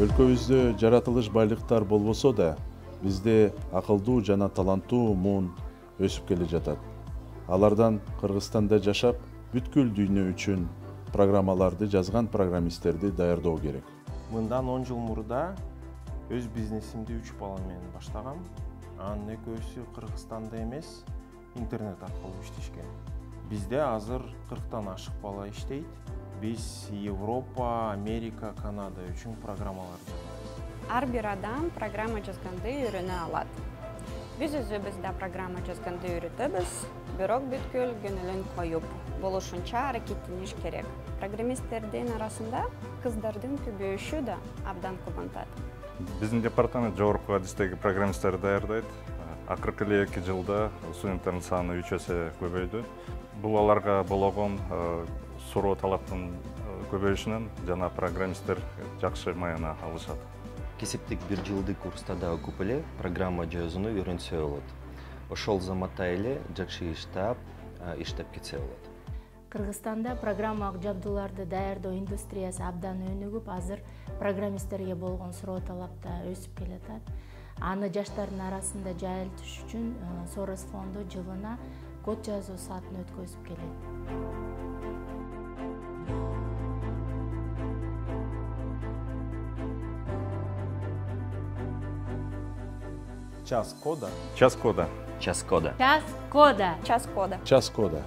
Өлкөбүздө жаратылыш байлыктар болбосо да, бизде акылдуу жана таланттуу муун өсүп келе жатат. Алардан Кыргызстанда жашап, бүткүл дүйнө үчүн программаларды жазган программисттерди даярдоо керек. Мындан 10 жыл мурда өз бизнесимди 3 бала менен баштагам. Анын экөөсү Кыргызстанда эмес, интернет аркылуу иштешкен. Бизде азыр 40тан ашык бала иштейт. Биз Европа, Америка, Канада үчүн программалар жазабыз. Ар бир адам программа жазганды үйрөнө алат. Биз өзүбүздө программа жазганды үйрөтөбүз, бирок бүткүл көңүлүн коюп, болушунча аракеттениш керек. Программисттердин арасында кыздардын көбөйүшү да абдан кубантат. Биздин департамент жогорку адистеги программисттерди даярдайт. Акыркы 2 жылда студенттердин саны 3 эсе көбөйдү. Бул аларга болгон суроо талаптын көбөйүшүнөн жана программисттер жакшы маяна алышат. Кесиптик 1 жылдык курста да көп эле программа жазууну үйрөнсө болот. Ошол заматта эле жакшы иштеп кетсе болот. Кыргызстанда программалык жабдууларды даярдоо индустриясы абдан өнүгүп, азыр программисттерге болгон суроо талап да өсүп келатат. Аны жаштардын арасында жайылтыш үчүн Soros фонду жылына код жазуу саатын өткөзүп келет. Час кода. Час кода. Час кода. Час кода. Час кода. Час кода.